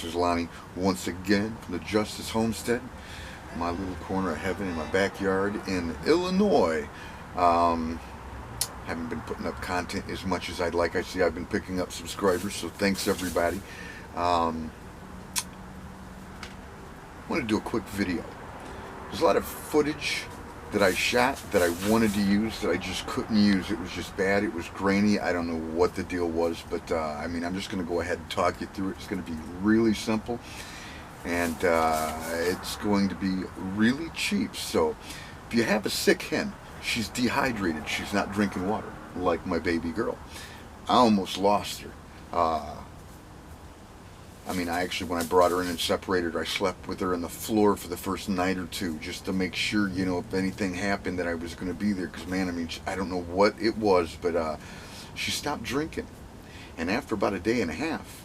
is Lonnie once again from the Justice Homestead, my little corner of heaven in my backyard in Illinois. Um, haven't been putting up content as much as I'd like. I see I've been picking up subscribers, so thanks everybody. I want to do a quick video. There's a lot of footage that I shot that I wanted to use that I just couldn't use. It was just bad. It was grainy. I don't know what the deal was, but I mean, I'm just going to go ahead and talk you through it. It's going to be really simple, and it's going to be really cheap. So if you have a sick hen, she's dehydrated, she's not drinking water, like my baby girl. I almost lost her. I mean, I actually, when I brought her in and separated her, I slept with her on the floor for the first night or two, just to make sure, you know, if anything happened that I was going to be there. Because, man, I mean, I don't know what it was, but she stopped drinking. And after about a day and a half,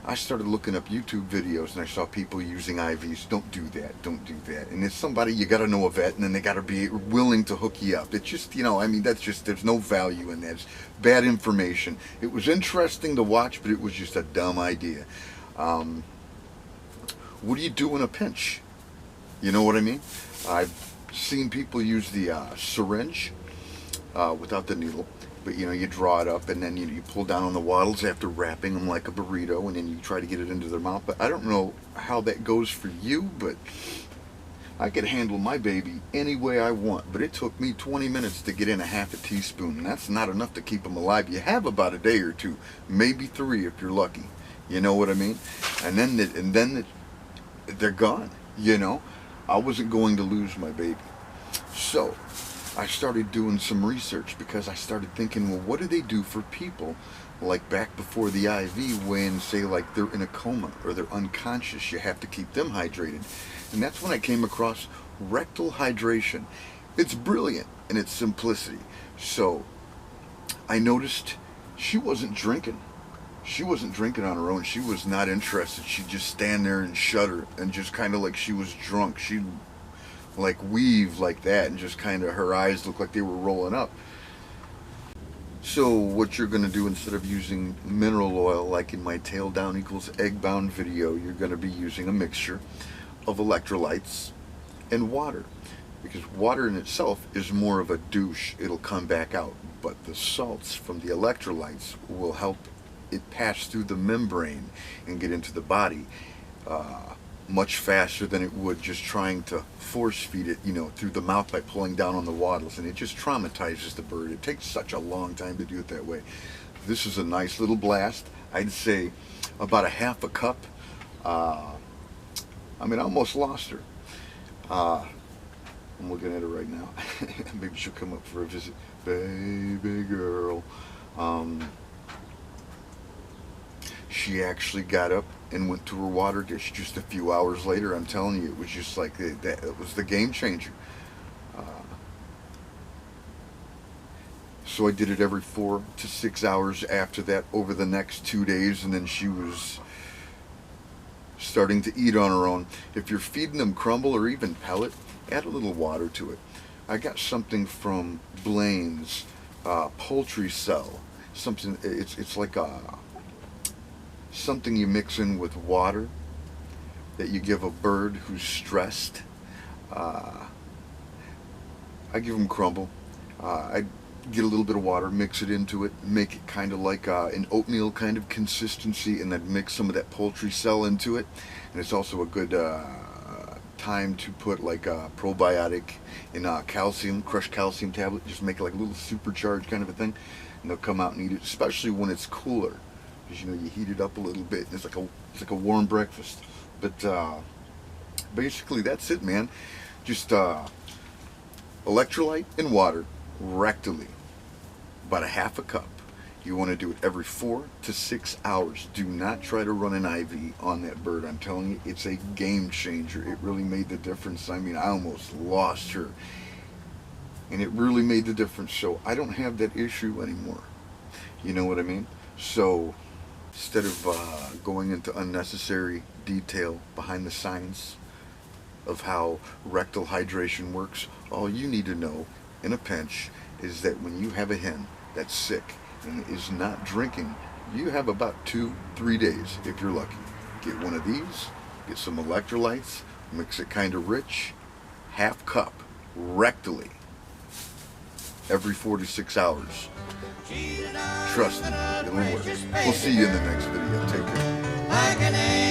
I started looking up YouTube videos, and I saw people using IVs. Don't do that. Don't do that. And it's somebody, you got to know a vet, and then they got to be willing to hook you up. It's just, you know, I mean, that's just, there's no value in that. It's bad information. It was interesting to watch, but it was just a dumb idea. What do you do in a pinch? You know what I mean? I've seen people use the syringe without the needle, but you know, you draw it up and then you pull down on the wattles after wrapping them like a burrito, and then you try to get it into their mouth. But I don't know how that goes for you, but I could handle my baby any way I want. But it took me 20 minutes to get in a half a teaspoon, and that's not enough to keep them alive. You have about a day or two, maybe 3 if you're lucky. You know what I mean? And then they're gone. You know, I wasn't going to lose my baby. So I started doing some research, because I started thinking, well, what do they do for people like back before the IV, when, say, like they're in a coma or they're unconscious? You have to keep them hydrated. And that's when I came across rectal hydration. It's brilliant in its simplicity. So I noticed she wasn't drinking. She wasn't drinking on her own. She was not interested. She'd just stand there and shudder, and just kind of like she was drunk. She'd like weave like that, and just kind of, her eyes looked like they were rolling up. So what you're going to do, instead of using mineral oil like in my tail down equals egg bound video, you're going to be using a mixture of electrolytes and water. Because water in itself is more of a douche. It'll come back out. But the salts from the electrolytes will help it pass through the membrane and get into the body much faster than it would just trying to force feed it, you know, through the mouth by pulling down on the wattles. And it just traumatizes the bird. It takes such a long time to do it that way. This is a nice little blast. I'd say about a half a cup. I mean, I almost lost her. I'm looking at her right now. Maybe she'll come up for a visit. Baby girl. She actually got up and went to her water dish just a few hours later. I'm telling you, it was just like that. It was the game changer. So I did it every 4 to 6 hours after that over the next 2 days, and then she was starting to eat on her own. If you're feeding them crumble or even pellet, add a little water to it. I got something from Blaine's Poultry Cell. Something, it's like something you mix in with water that you give a bird who's stressed. I give them crumble. I get a little bit of water, mix it into it, make it kind of like an oatmeal kind of consistency, and then mix some of that Poultry Cell into it. And it's also a good time to put like a probiotic in calcium, crushed calcium tablet. Just make it like a little supercharged kind of a thing, and they'll come out and eat it, especially when it's cooler. Because, you know, you heat it up a little bit. It's like a warm breakfast. But basically, that's it, man. Just electrolyte and water rectally, about a half a cup. You want to do it every 4 to 6 hours. Do not try to run an IV on that bird. I'm telling you, it's a game changer. It really made the difference. I mean, I almost lost her, and it really made the difference. So I don't have that issue anymore. You know what I mean? So instead of going into unnecessary detail behind the science of how rectal hydration works, all you need to know in a pinch is that when you have a hen that's sick and is not drinking, you have about 2-3 days, if you're lucky, get one of these, get some electrolytes, mix it kind of rich, half cup, rectally, every 4 to 6 hours. Trust me, it'll work. We'll see you in the next video. Take care.